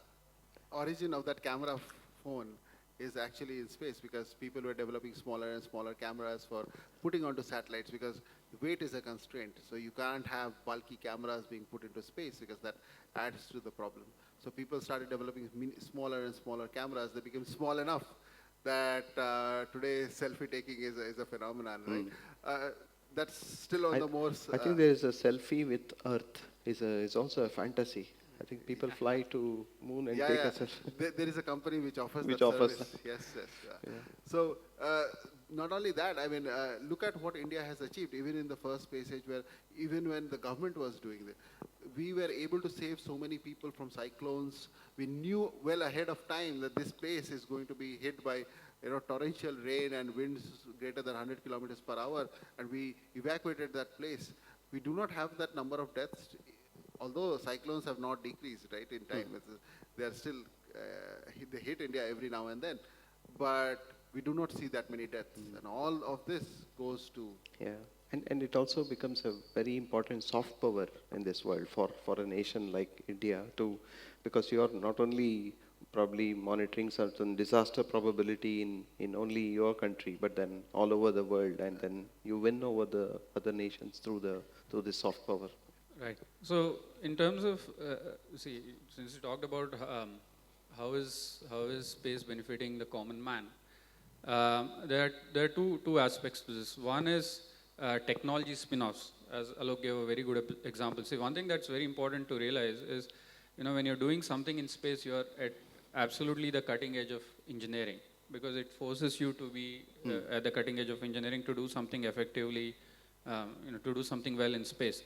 origin of that camera phone is actually in space because people were developing smaller and smaller cameras for putting onto satellites because weight is a constraint. So you can't have bulky cameras being put into space because that adds to the problem. So people started developing smaller and smaller cameras. They became small enough that today selfie taking is a phenomenon, right? That's still on the more... I think there is a selfie with Earth is also a fantasy. I think people fly to moon and take a selfie. There is a company which offers Which that offers service. that. Yes. So not only that, I mean, look at what India has achieved, even in the first space age, where even when the government was doing it, we were able to save so many people from cyclones. We knew well ahead of time that this place is going to be hit by torrential rain and winds greater than 100 kilometers per hour, and we evacuated that place. We do not have that number of deaths, although cyclones have not decreased, right, in time. They are still, they hit India every now and then, but we do not see that many deaths. And all of this goes to... Yeah, and it also becomes a very important soft power in this world for a nation like India because you are not only probably monitoring certain disaster probability in only your country, but then all over the world, and then you win over the other nations through this soft power. Right. So in terms of, since you talked about how is space benefiting the common man, there are two aspects to this. One is technology spin-offs, as Aloke gave a very good example. See, one thing that's very important to realize is, when you're doing something in space, you're at absolutely the cutting edge of engineering because it forces you to be at the cutting edge of engineering to do something effectively, to do something well in space.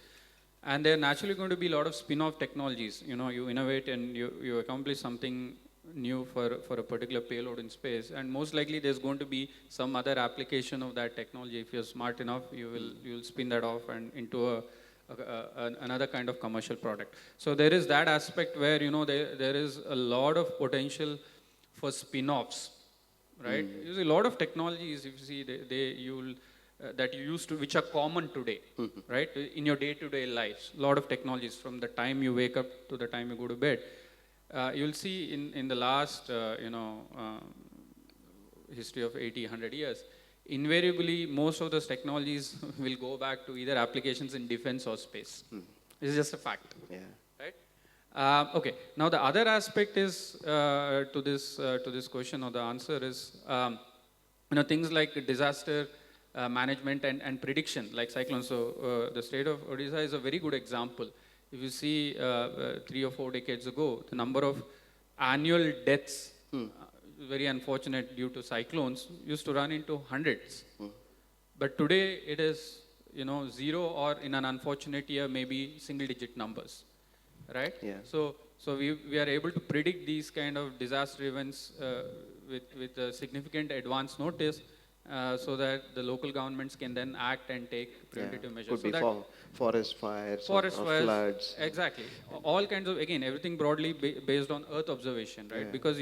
And there are naturally going to be a lot of spin-off technologies. You innovate and you accomplish something new for a particular payload in space, and most likely there's going to be some other application of that technology. If you're smart enough, you'll spin that off and into another kind of commercial product. So there is that aspect where there is a lot of potential for spin-offs, right? There's a lot of technologies, if you see, that you used to, which are common today, right? In your day-to-day lives, a lot of technologies from the time you wake up to the time you go to bed. You'll see in the last, history of 80, 100 years, invariably most of those technologies will go back to either applications in defense or space. It's just a fact, right? Okay. Now the other aspect is to this question, or the answer is, things like disaster management and prediction, like cyclones. So the state of Odisha is a very good example. If you see 3 or 4 decades ago, the number of annual deaths very unfortunate due to cyclones, used to run into hundreds. But today it is, zero, or in an unfortunate year, maybe single digit numbers, right? Yeah. So we are able to predict these kind of disaster events with a significant advance notice, so that the local governments can then act and take preventative measures. Could So be that forest fires forest or fires, floods. exactly. All kinds of, again, everything broadly based on Earth observation, right? Yeah. Because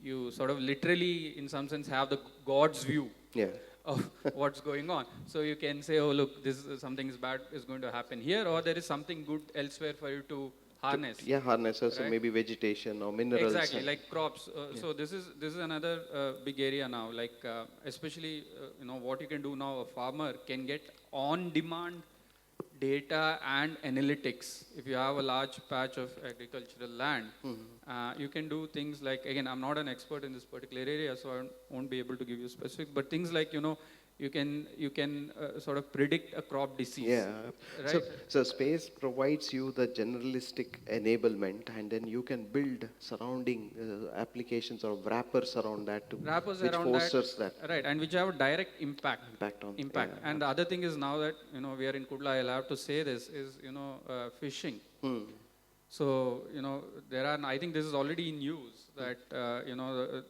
you sort of literally, in some sense, have the God's view Yeah. of what's going on. So you can say, oh look, something is bad is going to happen here, or there is something good elsewhere for you to harness. Yeah, harnesses, so right? maybe vegetation or minerals. Exactly, like crops. So this is another big area now. Like especially what you can do now. A farmer can get on-demand data and analytics. If you have a large patch of agricultural land, you can do things like, again, I'm not an expert in this particular area, so I won't be able to give you specifics. But things like you can sort of predict a crop disease. Yeah. Right? So space provides you the generalistic enablement, and then you can build surrounding applications or wrappers around that to Wrappers which around fosters that. right, and which have a direct impact. Yeah, And the other thing is, now that we are in Kudla, I'll have to say this is fishing. So there are, I think this is already in use, that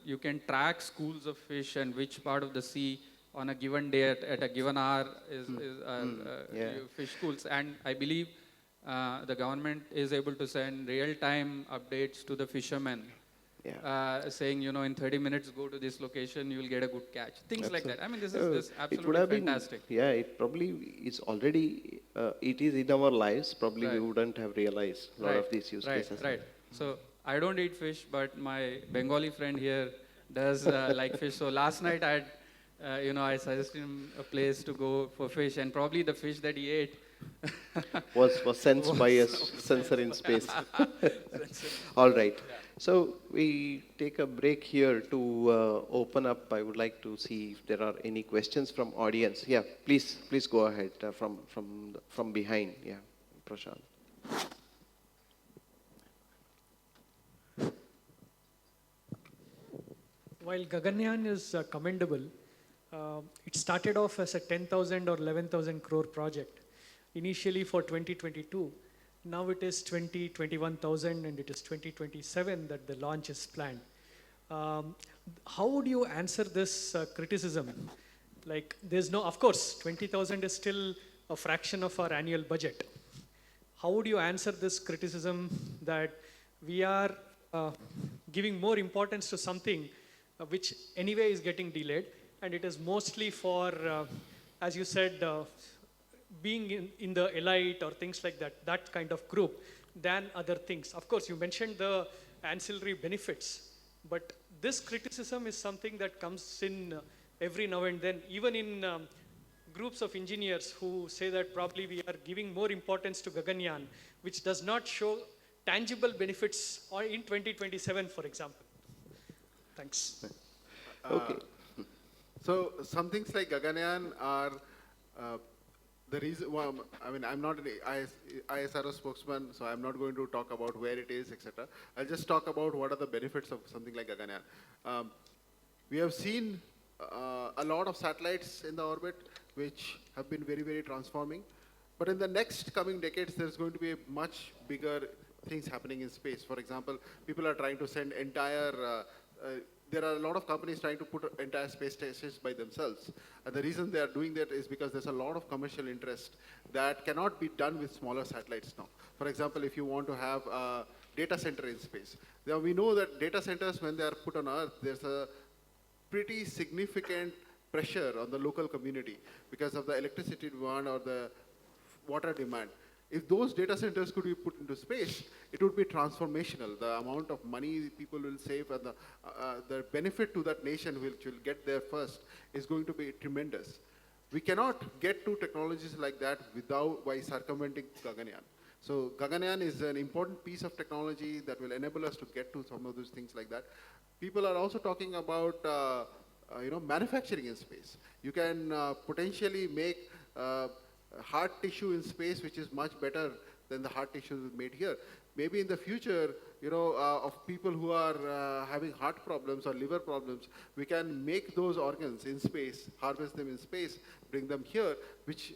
you can track schools of fish and which part of the sea on a given day at a given hour is fish schools. And I believe the government is able to send real-time updates to the fishermen, saying, in 30 minutes, go to this location, you will get a good catch. Things like that. I mean, this is absolutely fantastic. It probably is already, it is in our lives. Probably we wouldn't have realized a lot of these use cases. Right. So I don't eat fish, but my Bengali friend here does like fish. So last night I suggested him a place to go for fish, and probably the fish that he ate was sensed by a sensor in space. All right. So we take a break here to open up. I would like to see if there are any questions from audience. Yeah, please go ahead from behind. Yeah, Prashant. While Gaganyaan is commendable, it started off as a 10,000 or 11,000 crore project, initially for 2022. Now it is 21,000, and it is 2027 that the launch is planned. How would you answer this criticism? Like, there's no, of course, 20,000 is still a fraction of our annual budget. How would you answer this criticism that we are giving more importance to something which anyway is getting delayed, and it is mostly for, as you said, being in the elite or things like that kind of group, than other things? Of course, you mentioned the ancillary benefits, but this criticism is something that comes in every now and then, even in groups of engineers who say that probably we are giving more importance to Gaganyaan, which does not show tangible benefits in 2027, for example. Thanks. Okay. So some things like Gaganyaan are the reason. Well, I mean, I'm not an ISRO spokesman, so I'm not going to talk about where it is, etc. I'll just talk about what are the benefits of something like Gaganyaan. We have seen a lot of satellites in the orbit, which have been very, very transforming. But in the next coming decades, there's going to be much bigger things happening in space. For example, people are trying to send entire there are a lot of companies trying to put entire space stations by themselves. And the reason they are doing that is because there's a lot of commercial interest that cannot be done with smaller satellites now. For example, if you want to have a data center in space. Now we know that data centers, when they are put on Earth, there's a pretty significant pressure on the local community because of the electricity demand or the water demand. If those data centers could be put into space, it would be transformational. The amount of money people will save and the benefit to that nation which will get there first is going to be tremendous. We cannot get to technologies like that by circumventing Gaganyaan. So Gaganyaan is an important piece of technology that will enable us to get to some of those things like that. People are also talking about manufacturing in space. You can potentially make hard tissue in space, which is much better then the heart tissue is made here. Maybe in the future, of people who are having heart problems or liver problems, we can make those organs in space, harvest them in space, bring them here, which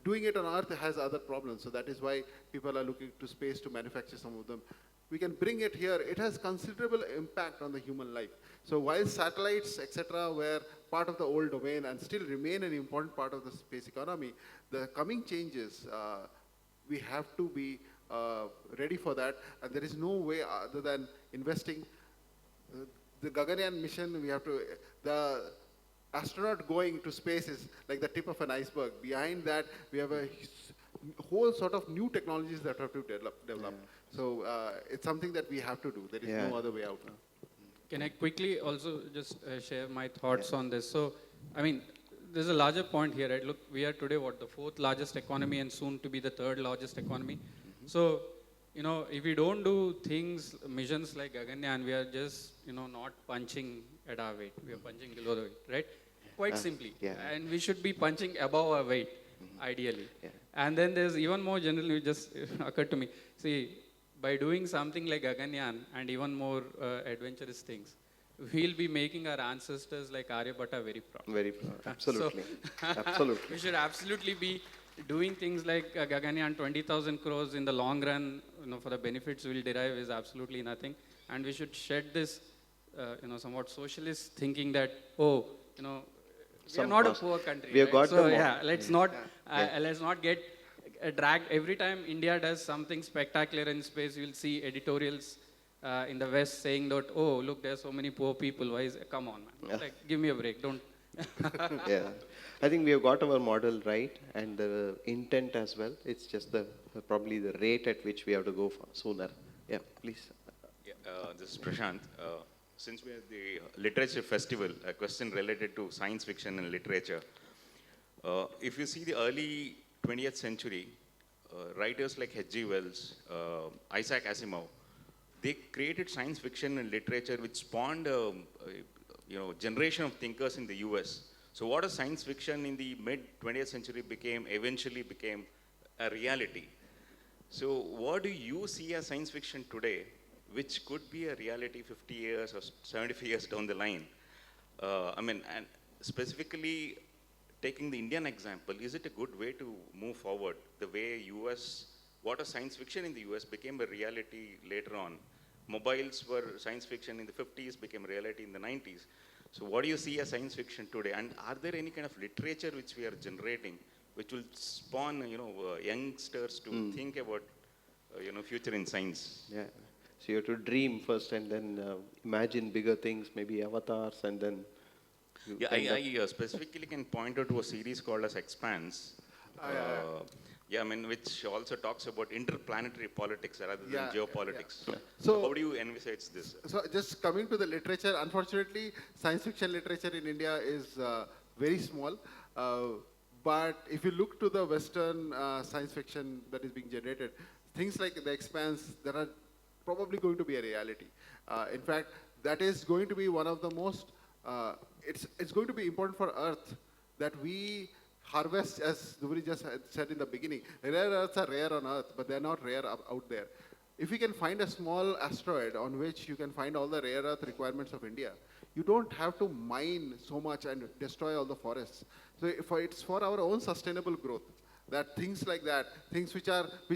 doing it on Earth has other problems. So that is why people are looking to space to manufacture some of them. We can bring it here. It has considerable impact on the human life. So while satellites, etc., were part of the old domain and still remain an important part of the space economy, the coming changes, we have to be ready for that. And there is no way other than investing. The Gaganyaan mission, the astronaut going to space is like the tip of an iceberg. Behind that, we have a whole sort of new technologies that have to develop. Yeah. So it's something that we have to do. There is no other way out. Can I quickly also just share my thoughts on this? So, I mean, there's a larger point here, right? Look, we are today, the fourth largest economy and soon to be the third largest economy. So, if we don't do missions like Gaganyaan, we are just, not punching at our weight. We are punching below the weight, right? Quite simply. Yeah. And we should be punching above our weight, ideally. Yeah. And then there's even more generally, just occurred to me. See, by doing something like Gaganyaan and even more adventurous things, we'll be making our ancestors like Aryabhatta very proud. Very proud. Absolutely. Absolutely. We should absolutely be doing things like Gaganyaan, 20,000 crores in the long run, for the benefits we'll derive is absolutely nothing. And we should shed this, somewhat socialist thinking that, we are not a poor country. We have got so the yeah, let's not get dragged. Every time India does something spectacular in space, you'll see editorials in the West saying that, oh, look, there's so many poor people. Why is it? Come on, man. Yeah. Like, give me a break. Don't. Yeah, I think we have got our model right and the intent as well. It's just probably the rate at which we have to go for sooner. Yeah, please. Yeah, this is Prashant. Since we are the literature festival, a question related to science fiction and literature. If you see the early 20th century, writers like H.G. Wells, Isaac Asimov, they created science fiction and literature which spawned a generation of thinkers in the US. So what a science fiction in the mid 20th century eventually became a reality. So what do you see as science fiction today, which could be a reality 50 years or 75 years down the line? And specifically taking the Indian example, is it a good way to move forward? The way what a science fiction in the US became a reality later on. Mobiles were science fiction in the 50s, became reality in the 90s. So what do you see as science fiction today? And are there any kind of literature which we are generating, which will spawn, youngsters to think about, future in science? Yeah. So you have to dream first and then imagine bigger things, maybe avatars, and then. Yeah, I specifically can point out to a series called as Expanse. Which also talks about interplanetary politics rather than geopolitics. Yeah. So how do you envisage this? So just coming to the literature, unfortunately, science fiction literature in India is very small. But if you look to the Western science fiction that is being generated, things like The Expanse, that are probably going to be a reality. In fact, that is going to be one of the most, it's going to be important for Earth that we harvest, as Duvvuri just said in the beginning. Rare earths are rare on Earth, but they're not rare out there. If we can find a small asteroid on which you can find all the rare earth requirements of India, you don't have to mine so much and destroy all the forests. So it's for our own sustainable growth. That things like that, things which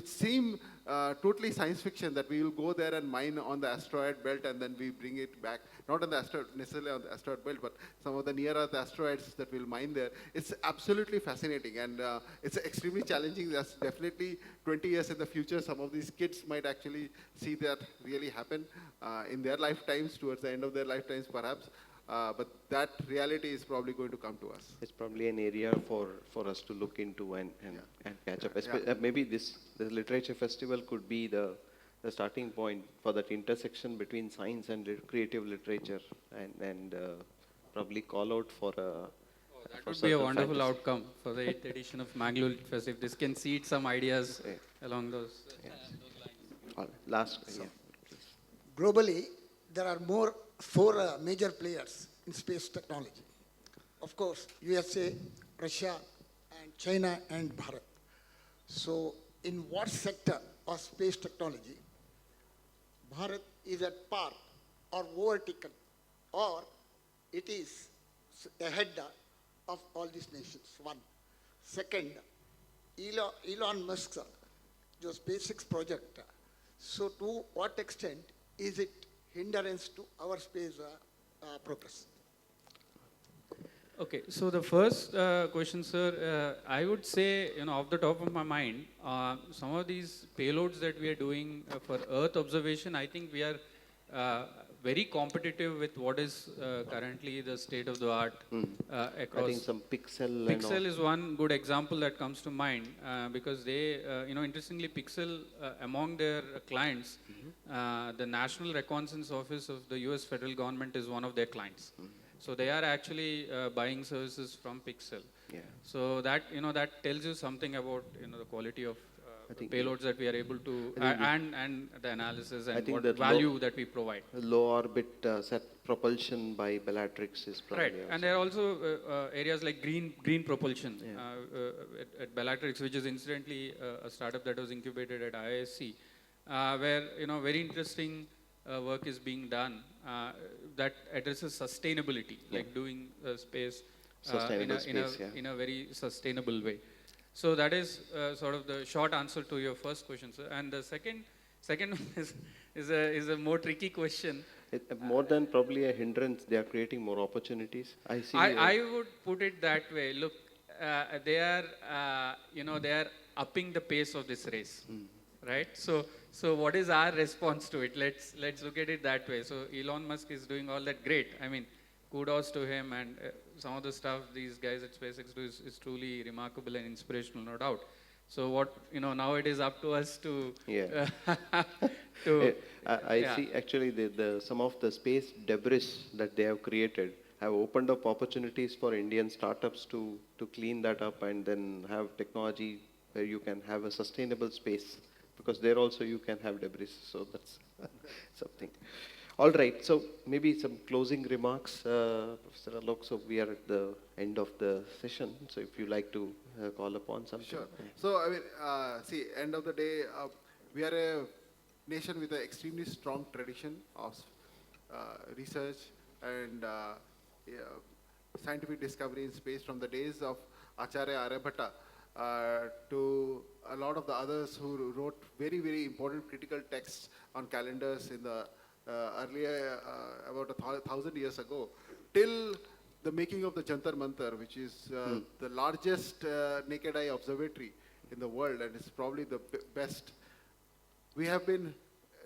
seem totally science fiction, that we will go there and mine on the asteroid belt and then we bring it back, not on the necessarily on the asteroid belt, but some of the near Earth asteroids that we'll mine there. It's absolutely fascinating and it's extremely challenging. That's definitely 20 years in the future, some of these kids might actually see that really happen in their lifetimes, towards the end of their lifetimes perhaps. But that reality is probably going to come to us. It's probably an area for us to look into and catch up. Maybe the literature festival could be the starting point for that intersection between science and creative literature, and probably call out for a. That would be a wonderful outcome for the 8th edition of Mangalore Fest if this can seed some ideas along those lines. Last. Globally, there are four major players in space technology. Of course, USA, Russia, and China, and Bharat. So, in what sector of space technology, Bharat is at par or overtaken, or it is ahead of all these nations. One. Second, Elon Musk's the SpaceX project. So to what extent is it hindrance to our space progress? Okay, so the first question, sir, I would say, off the top of my mind, some of these payloads that we are doing for Earth observation, I think we are very competitive with what is currently the state of the art across. I think some Pixel and Pixel all. is one good example that comes to mind because they, interestingly, Pixel, among their clients, the National Reconnaissance Office of the US federal government is one of their clients. So they are actually buying services from Pixel. Yeah. So that, that tells you something about, the quality of I think payloads that we are able to, and the analysis I and think what that value that we provide. Low orbit set propulsion by Bellatrix is probably Right, and there are also areas like green propulsion Yeah. at Bellatrix, which is incidentally a startup that was incubated at IISc, where very interesting work is being done that addresses sustainability, like doing space Sustainable space, yeah. in a very sustainable way. So that is sort of the short answer to your first question, sir. And the second one is a more tricky question. More than probably a hindrance, they are creating more opportunities. I see. I would put it that way. Look, they are they are upping the pace of this race, right? So what is our response to it? Let's look at it that way. So Elon Musk is doing all that. Great. I mean, kudos to him, and some of the stuff these guys at SpaceX do is truly remarkable and inspirational, no doubt. So what now it is up to us to Yeah. to I yeah. see actually some of the space debris that they have created have opened up opportunities for Indian startups to clean that up and then have technology where you can have a sustainable space, because there also you can have debris. So that's something. All right, so maybe some closing remarks, Professor Aloke. So we are at the end of the session. So if you like to call upon something. Sure. So, I mean, see, end of the day, we are a nation with an extremely strong tradition of research and scientific discovery in space from the days of Acharya Aryabhatta to a lot of the others who wrote very, very important critical texts on calendars in the earlier, about 1,000 years ago, till the making of the Jantar Mantar, which is the largest naked eye observatory in the world, and it's probably the best. We have been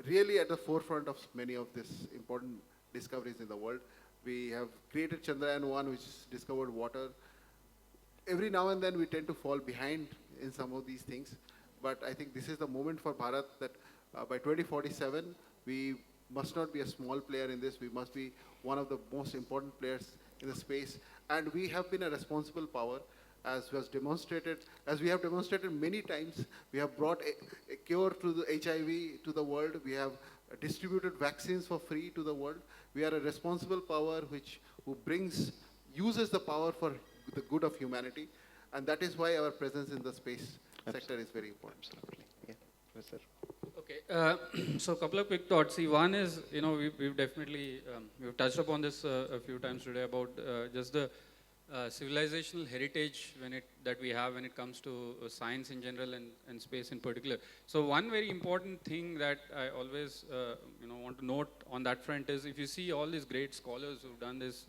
really at the forefront of many of these important discoveries in the world. We have created Chandrayaan-1, which discovered water. Every now and then we tend to fall behind in some of these things, but I think this is the moment for Bharat that by 2047, we must not be a small player in this. We must be one of the most important players in the space. And we have been a responsible power, as was demonstrated, as we have demonstrated many times. We have brought a cure to the HIV to the world. We have distributed vaccines for free to the world. We are a responsible power who uses the power for the good of humanity. And that is why our presence in the space sector is very important. Absolutely. Yeah, Professor. Okay, so a couple of quick thoughts. See, one is, we've definitely, we've touched upon this a few times today about just the civilizational heritage that we have when it comes to science in general and space in particular. So one very important thing that I always, want to note on that front is, if you see all these great scholars who've done this,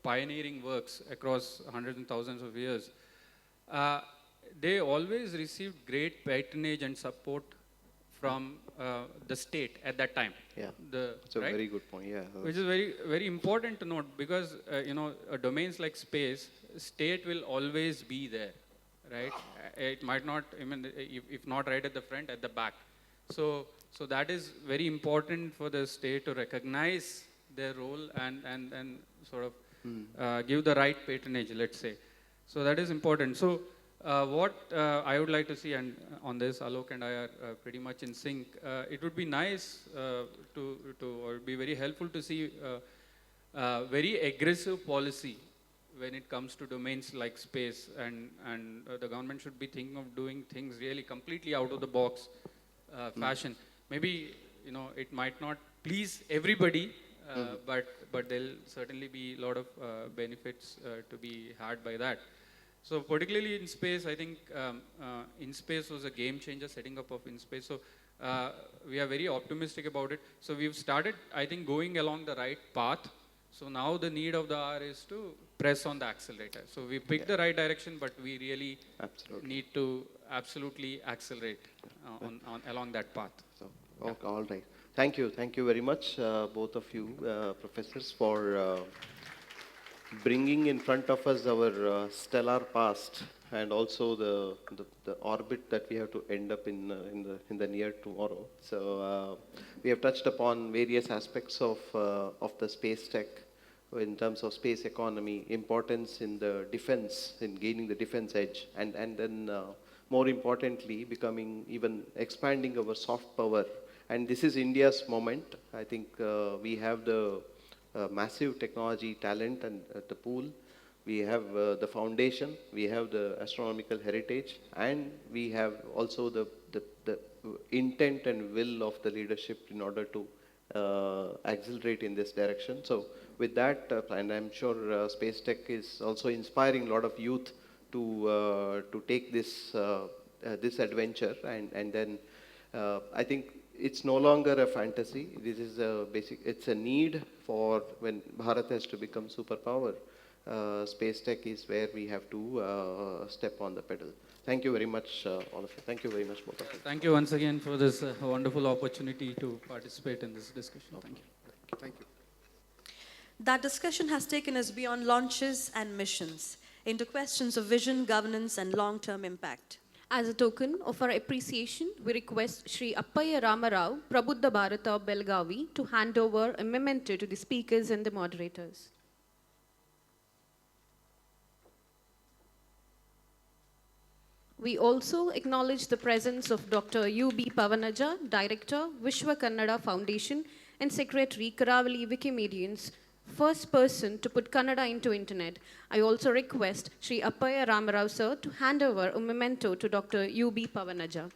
pioneering works across hundreds and thousands of years, they always received great patronage and support from the state at that time. Yeah, that's a very good point. Yeah, Which is very, very important to note, because domains like space, state will always be there, right? It might not, if not right at the front, at the back. So that is very important for the state to recognize their role and sort of give the right patronage, let's say. So that is important. So what I would like to see, and on this Alok and I are pretty much in sync, it would be nice or be very helpful to see very aggressive policy when it comes to domains like space, and the government should be thinking of doing things really completely out of the box fashion. Maybe, you know, it might not please everybody, but there'll certainly be a lot of benefits to be had by that. So particularly in space, I think InSpace was a game changer, setting up of InSpace. So we are very optimistic about it. So we've started, I think, going along the right path. So now the need of the hour is to press on the accelerator. So we picked the right direction, but we really need to absolutely accelerate along that path. So, okay, all right. Thank you very much, both of you professors, for bringing in front of us our stellar past and also the orbit that we have to end up in the near tomorrow. So we have touched upon various aspects of the space tech in terms of space economy, importance in the defense, in gaining the defense edge, and then more importantly, becoming even expanding our soft power. And this is India's moment. I think we have the massive technology talent and the pool. We have the foundation, we have the astronomical heritage, and we have also the intent and will of the leadership in order to accelerate in this direction. So with that, and I'm sure Space Tech is also inspiring a lot of youth to take this adventure, and then I think it's no longer a fantasy. This is it's a need for when Bharat has to become superpower. Space tech is where we have to step on the pedal. Thank you very much, all of you. Thank you very much, both of you. Thank you once again for this wonderful opportunity to participate in this discussion. Thank you. Thank you. That discussion has taken us beyond launches and missions into questions of vision, governance, and long-term impact. As a token of our appreciation, we request Sri Appaya Ramarao, Prabuddha Bharata of Belgavi, to hand over a memento to the speakers and the moderators. We also acknowledge the presence of Dr. U.B. Pavanaja, Director, Vishwa Kannada Foundation, and Secretary, Karavali Wikimedians, first person to put Kannada into internet. I also request Sri Appaya Ramarao sir to hand over a memento to Dr. U.B. Pavanaja.